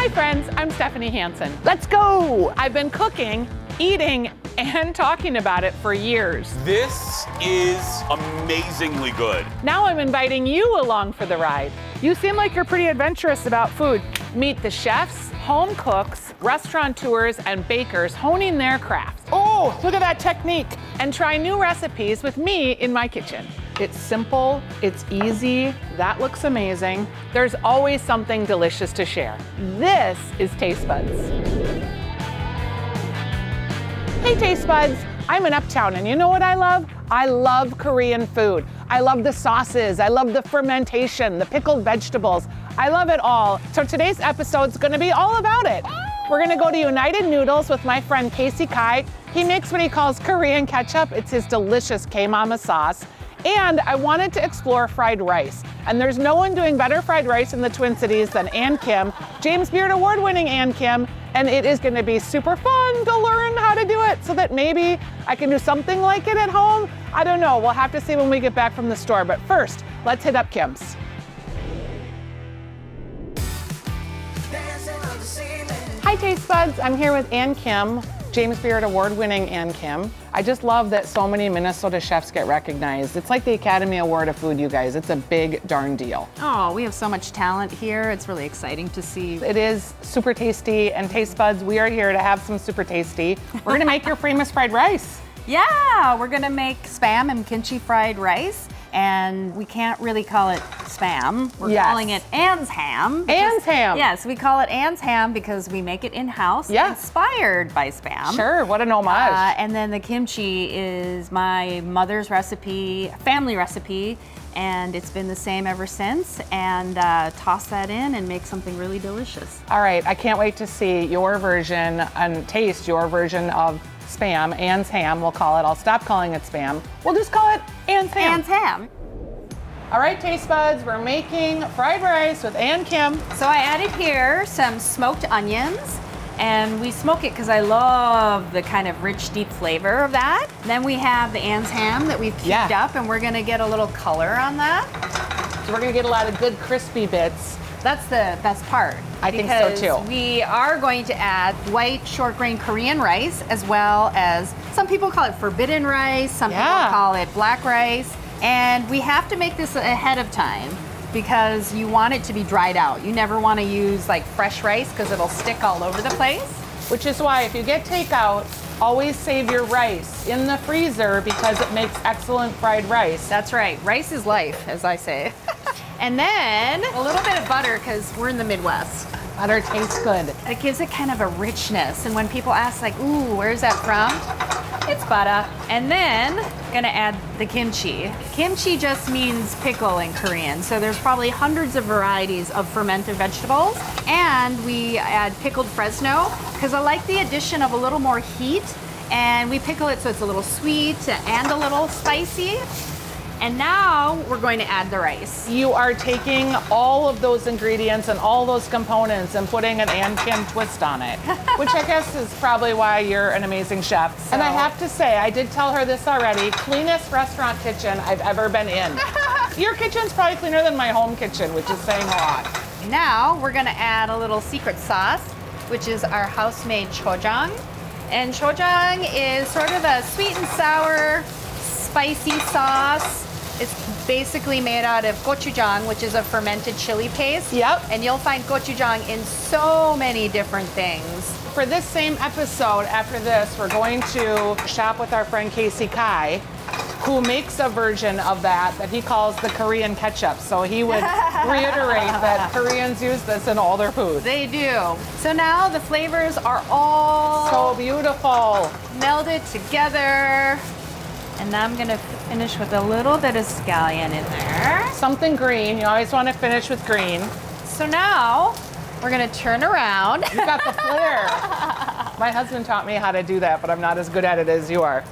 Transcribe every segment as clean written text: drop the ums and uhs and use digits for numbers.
Hi friends, I'm Stephanie Hansen. Let's go! I've been cooking, eating, and talking about it for years. This is amazingly good. Now I'm inviting you along for the ride. You seem like you're pretty adventurous about food. Meet the chefs, home cooks, restaurateurs, and bakers honing their crafts. Oh, look at that technique. And try new recipes with me in my kitchen. It's simple, it's easy, that looks amazing. There's always something delicious to share. This is Taste Buds. Hey Taste Buds, I'm in Uptown and you know what I love? I love Korean food. I love the sauces, I love the fermentation, the pickled vegetables. I love it all. So today's episode's gonna be all about it. We're gonna go to United Noodles with my friend KC Kye. He makes what he calls Korean ketchup. It's his delicious K-Mama sauce. And I wanted to explore fried rice. And there's no one doing better fried rice in the Twin Cities than Ann Kim, James Beard Award-winning Ann Kim. And it is gonna be super fun to learn how to do it so that maybe I can do something like it at home. I don't know, we'll have to see when we get back from the store. But first, let's hit up Kim's. Hi Taste Buds, I'm here with Ann Kim, James Beard Award-winning Ann Kim. I just love that so many Minnesota chefs get recognized. It's like the Academy Award of food, you guys. It's a big darn deal. Oh, we have so much talent here. It's really exciting to see. It is super tasty, and Taste Buds, we are here to have some super tasty. We're gonna make your famous fried rice. Yeah, we're gonna make Spam and kimchi fried rice, and we can't really call it Spam. We're calling it Ann's ham. Ann's ham. Yes, we call it Ann's ham because we make it in-house, inspired by Spam. Sure, what an homage. And then the kimchi is my mother's recipe, family recipe, and it's been the same ever since. And toss that in and make something really delicious. All right, I can't wait to see your version and taste your version of Spam, Ann's ham, we'll call it. I'll stop calling it Spam. We'll just call it Ann's ham. Ann's ham. All right, Taste Buds, we're making fried rice with Ann Kim. So I added here some smoked onions, and we smoke it because I love the kind of rich, deep flavor of that. Then we have the Ann's ham that we've cubed up, and we're gonna get a little color on that. So we're gonna get a lot of good crispy bits. That's the best part. I think so too. We are going to add white short grain Korean rice, as well as some people call it forbidden rice, some people call it black rice. And we have to make this ahead of time because you want it to be dried out. You never want to use like fresh rice because it'll stick all over the place. Which is why if you get takeout, always save your rice in the freezer because it makes excellent fried rice. That's right. Rice is life, as I say. And then a little bit of butter because we're in the Midwest. Butter tastes good. It gives it kind of a richness. And when people ask like, ooh, where's that from? It's butter. And then gonna add the kimchi. Kimchi just means pickle in Korean. So there's probably hundreds of varieties of fermented vegetables. And we add pickled Fresno because I like the addition of a little more heat. And we pickle it so it's a little sweet and a little spicy. And now we're going to add the rice. You are taking all of those ingredients and all those components and putting an Ann Kim twist on it, which I guess is probably why you're an amazing chef. And I have to say, I did tell her this already, cleanest restaurant kitchen I've ever been in. Your kitchen's probably cleaner than my home kitchen, which is saying a lot. Now we're gonna add a little secret sauce, which is our house-made chojang. And chojang is sort of a sweet and sour, spicy sauce. It's basically made out of gochujang, which is a fermented chili paste. Yep. And you'll find gochujang in so many different things. For this same episode, after this, we're going to shop with our friend KC Kye, who makes a version of that he calls the Korean ketchup. So he would reiterate that Koreans use this in all their food. They do. So now the flavors are all so beautiful. Melded together. And now I'm gonna finish with a little bit of scallion in there. Something green, you always wanna finish with green. So now, we're gonna turn around. You got the flair. My husband taught me how to do that, but I'm not as good at it as you are.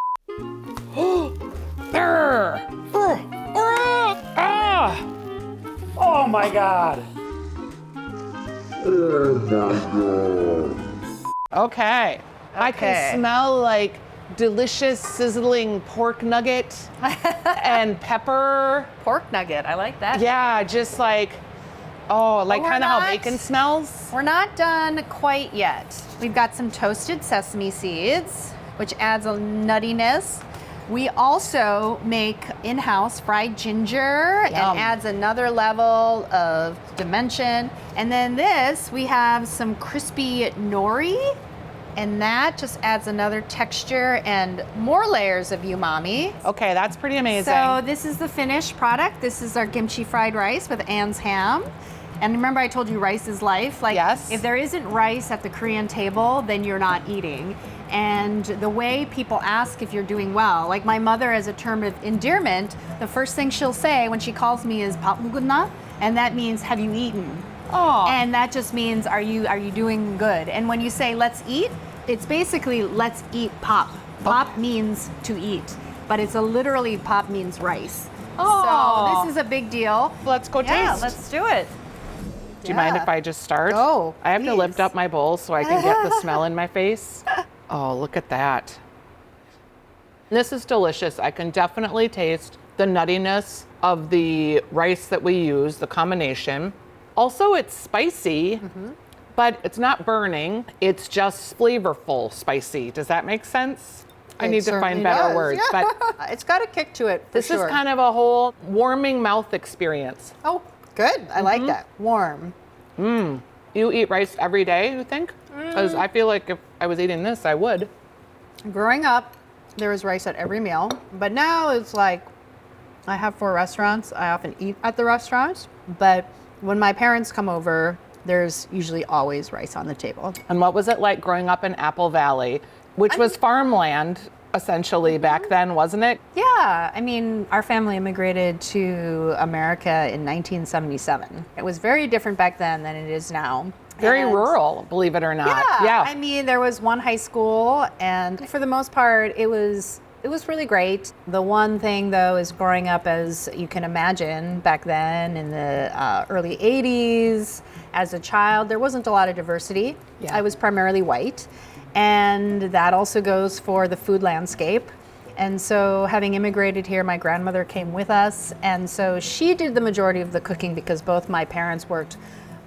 Oh my God. Okay. I can smell like delicious sizzling pork nugget and pepper. Pork nugget, I like that. Yeah, just like Oh, like But we're kind of how not- bacon smells? We're not done quite yet. We've got some toasted sesame seeds, which adds a nuttiness. We also make in-house fried ginger Yum. and adds another level of dimension. And then this, we have some crispy nori, and that just adds another texture and more layers of umami. Okay, that's pretty amazing. So this is the finished product. This is our kimchi fried rice with Anne's ham. And remember I told you rice is life? Like, Yes. if there isn't rice at the Korean table, then you're not eating. And the way people ask if you're doing well, like my mother, as a term of endearment, the first thing she'll say when she calls me is "밥 먹었나?" And that means, have you eaten? Oh. And that just means, are you doing good? And when you say let's eat, it's basically let's eat pop. Pop means to eat, but it's literally pop means rice. Oh. So this is a big deal. Let's go Yeah, taste. let's do it. Do you mind if I just start? Go, I have to lift please. up my bowl so I can get the smell in my face. Oh, look at that. This is delicious. I can definitely taste the nuttiness of the rice that we use, the combination. Also, it's spicy, but it's not burning. It's just flavorful spicy. Does that make sense? I need to find better words, but It's got a kick to it. For this is kind of a whole warming mouth experience. Oh, good. I like that. Warm. You eat rice every day, you think? Because I feel like if I was eating this, I would. Growing up, there was rice at every meal, but now it's like I have 4 restaurants. I often eat at the restaurants, but when my parents come over, there's usually always rice on the table. And what was it like growing up in Apple Valley, which was farmland essentially back then, wasn't it? Yeah, I mean, our family immigrated to America in 1977. It was very different back then than it is now. Very And- rural, believe it or not. Yeah, I mean, there was one high school, and for the most part, it was really great. The one thing, though, is growing up, as you can imagine, back then in the early 80s, as a child, there wasn't a lot of diversity. Yeah. I was primarily white, and that also goes for the food landscape. And so, having immigrated here, my grandmother came with us, and so she did the majority of the cooking because both my parents worked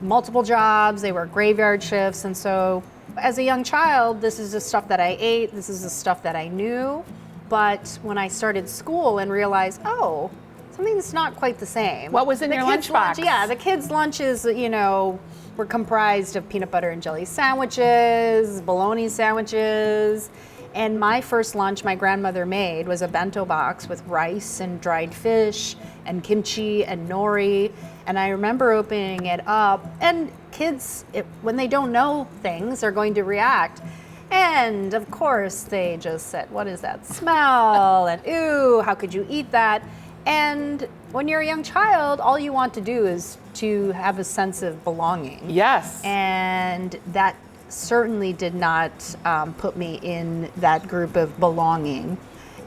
multiple jobs, they worked graveyard shifts, and so as a young child, this is the stuff that I ate, this is the stuff that I knew. But when I started school and realized, oh, something's not quite the same. What was in The your kids' lunchbox? Yeah, the kids' lunches, were comprised of peanut butter and jelly sandwiches, bologna sandwiches. And my first lunch my grandmother made was a bento box with rice and dried fish and kimchi and nori. And I remember opening it up, and kids, when they don't know things, are going to react. And of course, they just said, "What is that smell?" And "Ooh, how could you eat that?" And when you're a young child, all you want to do is to have a sense of belonging. Yes. And that certainly did not put me in that group of belonging.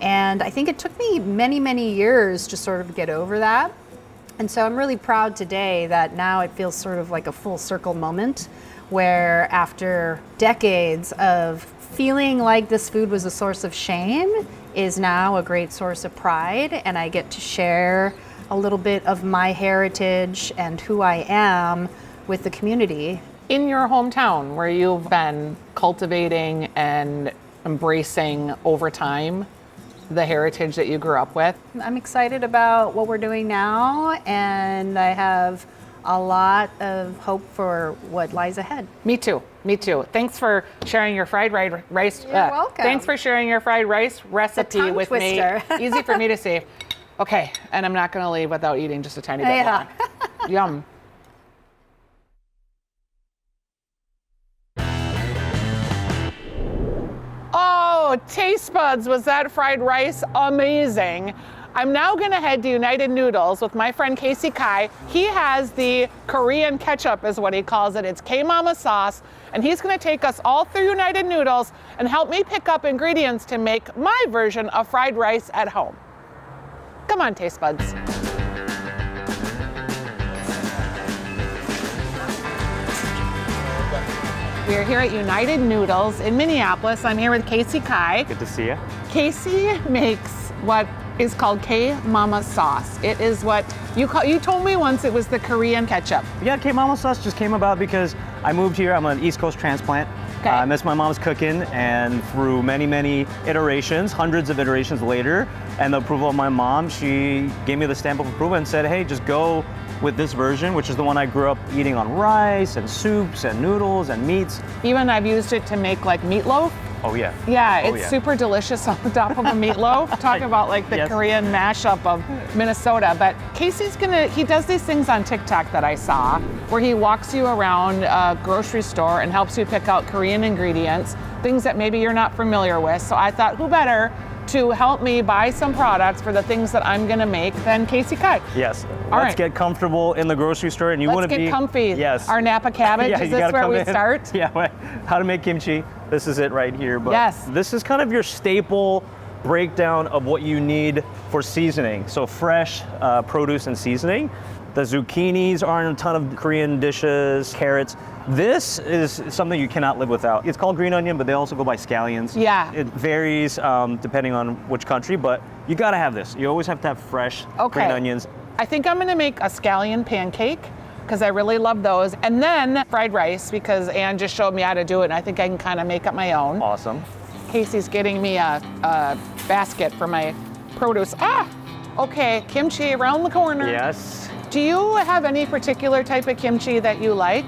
And I think it took me many, many years to sort of get over that. And so I'm really proud today that now it feels sort of like a full circle moment where after decades of feeling like this food was a source of shame is now a great source of pride, and I get to share a little bit of my heritage and who I am with the community. In your hometown, where you've been cultivating and embracing over time the heritage that you grew up with. I'm excited about what we're doing now, and I have a lot of hope for what lies ahead. Me too. Me too. Thanks for sharing your fried rice. You're welcome. Thanks for sharing your fried rice recipe tongue with twister. me. Easy for me to say. Okay, and I'm not going to leave without eating just a tiny bit Yeah. more. Yum. Oh, taste buds, was that fried rice amazing? I'm now gonna head to United Noodles with my friend KC Kye. He has the Korean ketchup is what he calls it. It's K-Mama sauce, and he's gonna take us all through United Noodles and help me pick up ingredients to make my version of fried rice at home. Come on, taste buds. We're here at United Noodles in Minneapolis. I'm here with KC Kye. Good to see you. KC makes what is called K Mama sauce. It is what you told me once it was the Korean ketchup. Yeah, K Mama sauce just came about because I moved here. I'm an East Coast transplant. Okay. I miss my mom's cooking, and through many, many iterations, hundreds of iterations later, and the approval of my mom, she gave me the stamp of approval and said, hey, just go with this version, which is the one I grew up eating on rice and soups and noodles and meats. Even I've used it to make like meatloaf. Oh yeah. Yeah, Oh, it's yeah. super delicious on the top of a meatloaf. Talk about like the Yes. Korean mashup of Minnesota. But Casey's he does these things on TikTok that I saw where he walks you around a grocery store and helps you pick out Korean ingredients, things that maybe you're not familiar with. So I thought, who better to help me buy some products for the things that I'm gonna make than KC Kye. Yes. All Let's right. get comfortable in the grocery store, and you Let's wouldn't get be comfy. Yes. Our Napa cabbage, Yeah, is you this gotta where come we in. start? Yeah, right. How to make kimchi. This is it right here. But Yes. this is kind of your staple breakdown of what you need for seasoning. So fresh produce and seasoning. The zucchinis are in a ton of Korean dishes, carrots. This is something you cannot live without. It's called green onion, but they also go by scallions. Yeah. It varies depending on which country, but you gotta have this. You always have to have fresh green onions. I think I'm gonna make a scallion pancake because I really love those. And then fried rice because Ann just showed me how to do it and I think I can kind of make up my own. Awesome. Casey's getting me a basket for my produce. Okay, kimchi around the corner. Yes. Do you have any particular type of kimchi that you like?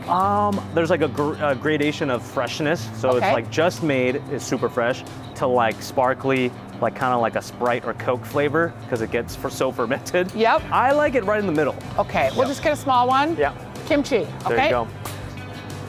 There's like a gradation of freshness. So Okay. it's like just made, is super fresh, to like sparkly, like kind of like a Sprite or Coke flavor because it gets so fermented. Yep. I like it right in the middle. Okay, we'll Yep. just get a small one. Yeah. Kimchi, okay? There you go.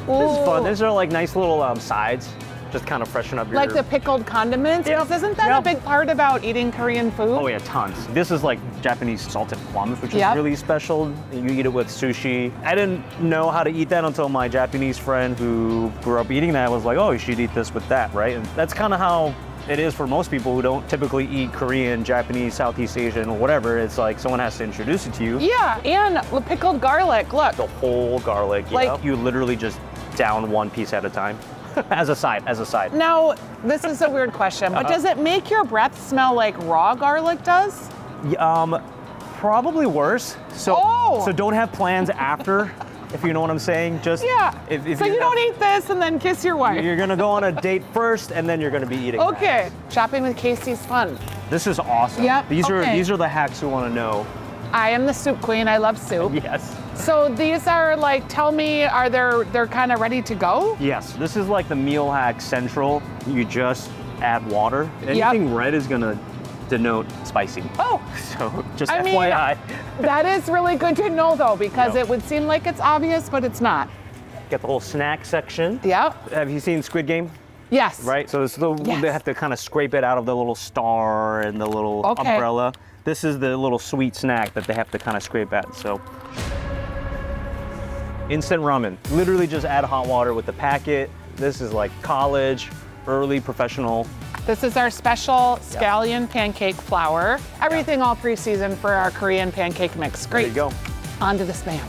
This is fun. Ooh. These are like nice little sides. Just kind of freshen up your... Like the pickled condiments? Yep. 'Cause Isn't that Yep. a big part about eating Korean food? Oh yeah, tons. This is like Japanese salted plums, which is Yep. really special. You eat it with sushi. I didn't know how to eat that until my Japanese friend who grew up eating that was like, oh, you should eat this with that, right? And that's kind of how it is for most people who don't typically eat Korean, Japanese, Southeast Asian, or whatever. It's like someone has to introduce it to you. Yeah, and the pickled garlic, look. The whole garlic, Like- yeah. You literally just down one piece at a time. as a side. Now, this is a weird question, but does it make your breath smell like raw garlic does? Probably worse. So, Oh! so don't have plans after, if you know what I'm saying. Just Yeah. If So you have- don't eat this and then kiss your wife. You're gonna go on a date first, and then you're gonna be eating. Okay. Shopping with Casey's fun. This is awesome. Yep, These okay. are the hacks who want to know. I am the soup queen. I love soup. Yes. So these are like, tell me, they're kind of ready to go? Yes. This is like the meal hack central. You just add water. Anything red is gonna denote spicy. Oh, So just I mean, FYI. that is really good to know though, because Yep. it would seem like it's obvious, but it's not. Get the whole snack section. Yep. Have you seen Squid Game? Yes. Right? So it's Yes. they have to kind of scrape it out of the little star and the little Okay. umbrella. This is the little sweet snack that they have to kind of scrape at. So instant ramen. Literally just add hot water with the packet. This is like college, early professional. This is our special scallion pancake flour. Everything all pre-seasoned for our Korean pancake mix. Great. There you go. On to the Spam.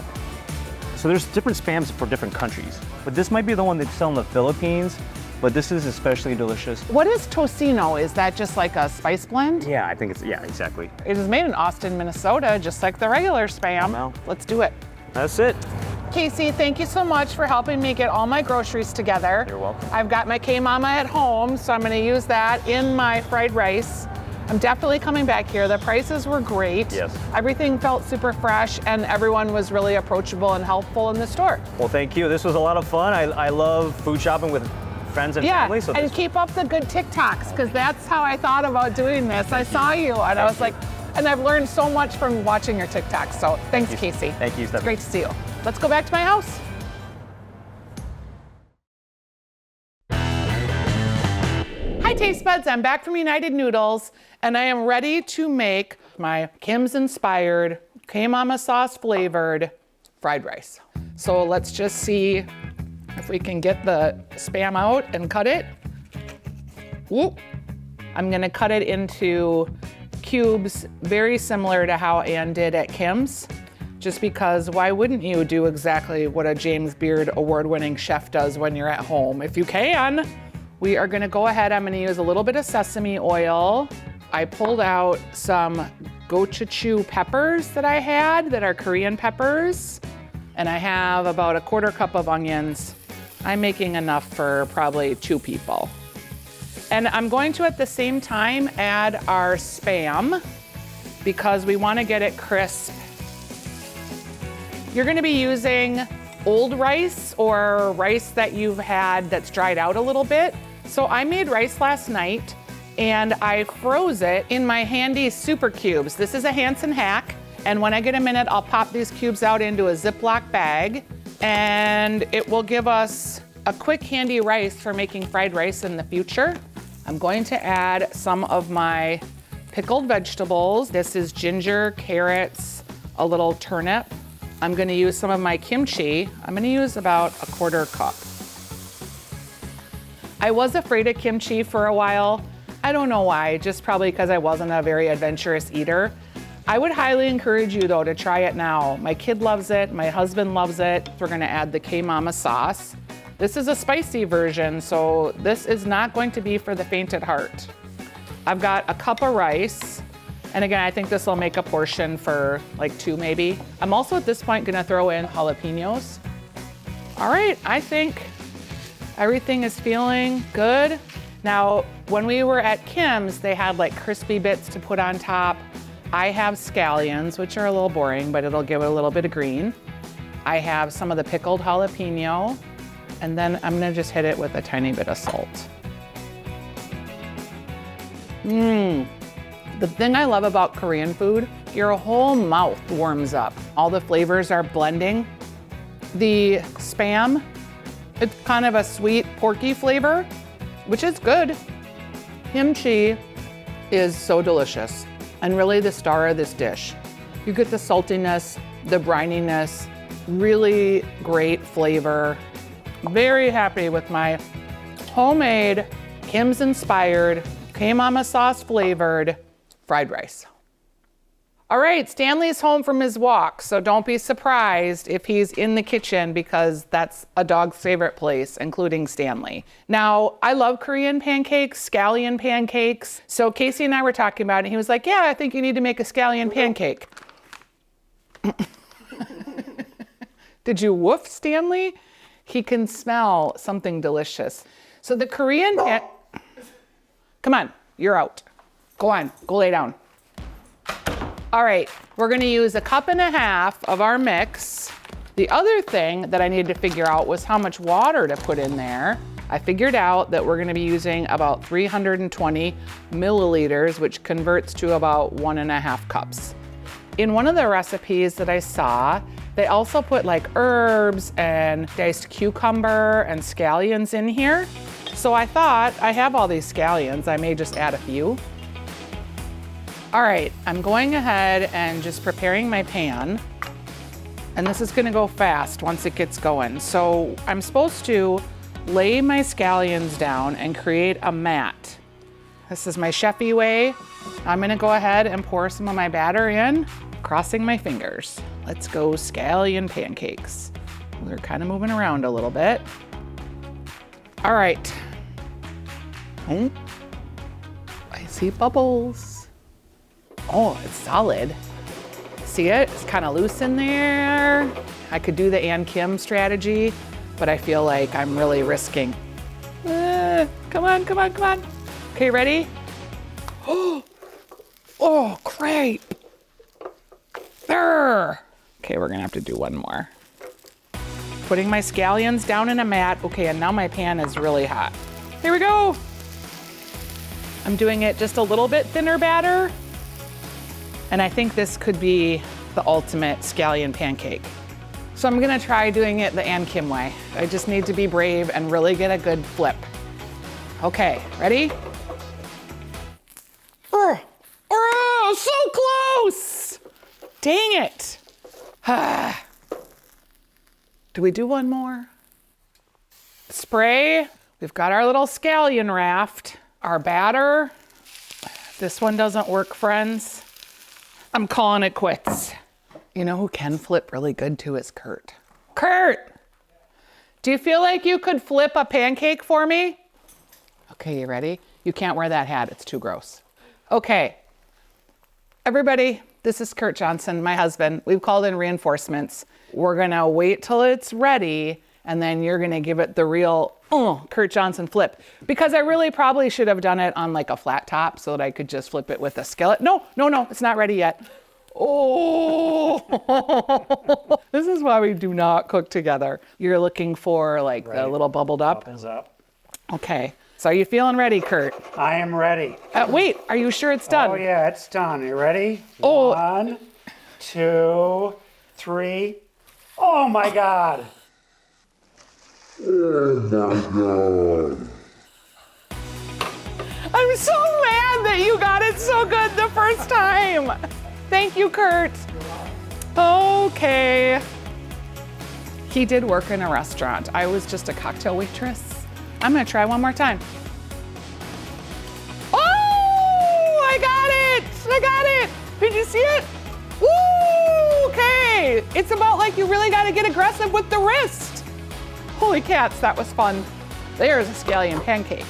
So there's different Spams for different countries. But this might be the one they sell in the Philippines, but this is especially delicious. What is tocino? Is that just like a spice blend? Yeah, I think it's, yeah, exactly. It is made in Austin, Minnesota, just like the regular Spam. Wow. Let's do it. That's it. Casey, thank you so much for helping me get all my groceries together. You're welcome. I've got my K-Mama at home, so I'm gonna use that in my fried rice. I'm definitely coming back here. The prices were great. Yes. Everything felt super fresh and everyone was really approachable and helpful in the store. Well, thank you. This was a lot of fun. I love food shopping with friends and Yeah, family. So and this, keep up the good TikToks, because that's how I thought about doing this. I saw you and I was like, and I've learned so much from watching your TikToks, so thanks, Casey. Thank you, It's Stephanie. great to see you. Let's go back to my house. Hi, Taste Buds. I'm back from United Noodles, and I am ready to make my Kim's-inspired, K-Mama sauce flavored fried rice. So let's just see if we can get the Spam out and cut it. Whoop. I'm gonna cut it into cubes, very similar to how Ann did at Kim's, just because why wouldn't you do exactly what a James Beard award-winning chef does when you're at home? If you can. We are gonna go ahead, I'm gonna use a little bit of sesame oil. I pulled out some gochujang peppers that I had that are Korean peppers. And I have about a 1/4 cup of onions. I'm making enough for probably 2 people. And I'm going to, at the same time, add our Spam because we want to get it crisp. You're going to be using old rice or rice that you've had that's dried out a little bit. So I made rice last night and I froze it in my handy super cubes. This is a Hansen hack. And when I get a minute, I'll pop these cubes out into a Ziploc bag and it will give us a quick handy rice for making fried rice in the future. I'm going to add some of my pickled vegetables. This is ginger, carrots, a little turnip. I'm gonna use some of my kimchi. I'm gonna use about a 1/4 cup. I was afraid of kimchi for a while. I don't know why, just probably because I wasn't a very adventurous eater. I would highly encourage you though to try it now. My kid loves it, my husband loves it. We're gonna add the K-Mama sauce. This is a spicy version, so this is not going to be for the faint at heart. I've got a cup of rice. And again, I think this will make a portion for like 2 maybe. I'm also at this point gonna throw in jalapenos. All right, I think everything is feeling good. Now, when we were at Kim's, they had like crispy bits to put on top. I have scallions, which are a little boring, but it'll give it a little bit of green. I have some of the pickled jalapeno, and then I'm gonna just hit it with a tiny bit of salt. The thing I love about Korean food, your whole mouth warms up. All the flavors are blending. The Spam, it's kind of a sweet, porky flavor, which is good. Kimchi is so delicious and really the star of this dish. You get the saltiness, the brininess, really great flavor. Very happy with my homemade, Kim's inspired, K-Mama sauce flavored fried rice. All right, Stanley's home from his walk, so don't be surprised if he's in the kitchen because that's a dog's favorite place, including Stanley. Now, I love Korean pancakes, scallion pancakes. So Casey and I were talking about it, and he was like, yeah, I think you need to make a scallion pancake. Did you woof, Stanley? He can smell something delicious. So the Korean come on, you're out. Go on, go lay down. All right, we're gonna use 1.5 cups of our mix. The other thing that I needed to figure out was how much water to put in there. I figured out that we're gonna be using about 320 milliliters, which converts to about 1.5 cups. In one of the recipes that I saw, they also put like herbs and diced cucumber and scallions in here. So I thought, I have all these scallions, I may just add a few. All right, I'm going ahead and just preparing my pan. And this is gonna go fast once it gets going. So I'm supposed to lay my scallions down and create a mat. This is my chefy way. I'm gonna go ahead and pour some of my batter in, crossing my fingers. Let's go scallion pancakes. They're kind of moving around a little bit. All right. Oh, I see bubbles. Oh, it's solid. See it? It's kind of loose in there. I could do the Ann Kim strategy, but I feel like I'm really risking. Come on, come on, come on. Okay, ready? Oh, great. There. Okay, we're gonna have to do one more. Putting my scallions down in a mat. Okay, and now my pan is really hot. Here we go. I'm doing it just a little bit thinner batter. And I think this could be the ultimate scallion pancake. So I'm gonna try doing it the Ann Kim way. I just need to be brave and really get a good flip. Okay, ready? Oh, so close! Dang it. Do we do one more? Spray. We've got our little scallion raft. Our batter. This one doesn't work, friends. I'm calling it quits. You know who can flip really good too is Kurt. Kurt, do you feel like you could flip a pancake for me? Okay, you ready? You can't wear that hat, it's too gross. Okay. Everybody, this is Kurt Johnson, my husband. We've called in reinforcements. We're gonna wait till it's ready, and then you're gonna give it the real Kurt Johnson flip. Because I really probably should have done it on like a flat top so that I could just flip it with a skillet. No, it's not ready yet. Oh, this is why we do not cook together. You're looking for like the little bubbled up. Bubbles up. Okay, so are you feeling ready, Kurt? I am ready. Wait, are you sure it's done? Oh yeah, it's done. You ready? Oh. 1, 2, 3. Oh my God. I'm so mad that you got it so good the first time. Thank you, Kurt. Okay. He did work in a restaurant. I was just a cocktail waitress. I'm gonna try one more time. Oh, I got it. Did you see it? Ooh, okay. It's about like you really gotta get aggressive with the wrist. Holy cats, that was fun. There's a scallion pancake.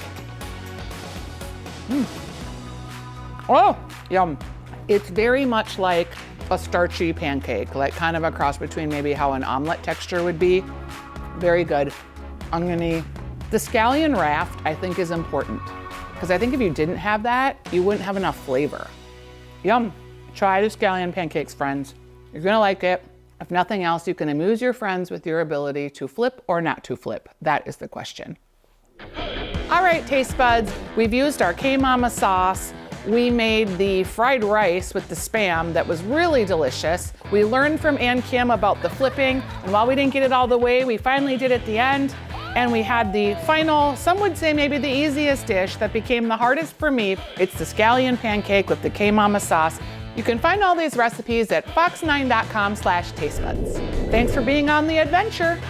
Oh, yum. It's very much like a starchy pancake, like kind of a cross between maybe how an omelet texture would be. Very good. The scallion raft, I think, is important because I think if you didn't have that, you wouldn't have enough flavor. Yum. Try the scallion pancakes, friends. You're gonna like it. If nothing else, you can amuse your friends with your ability to flip or not to flip. That is the question. All right, taste buds, we've used our K-Mama sauce. We made the fried rice with the Spam that was really delicious. We learned from Ann Kim about the flipping, and while we didn't get it all the way, we finally did at the end. And we had the final, some would say maybe the easiest dish that became the hardest for me. It's the scallion pancake with the K-Mama sauce. You can find all these recipes at fox9.com/tastebuds. Thanks for being on the adventure.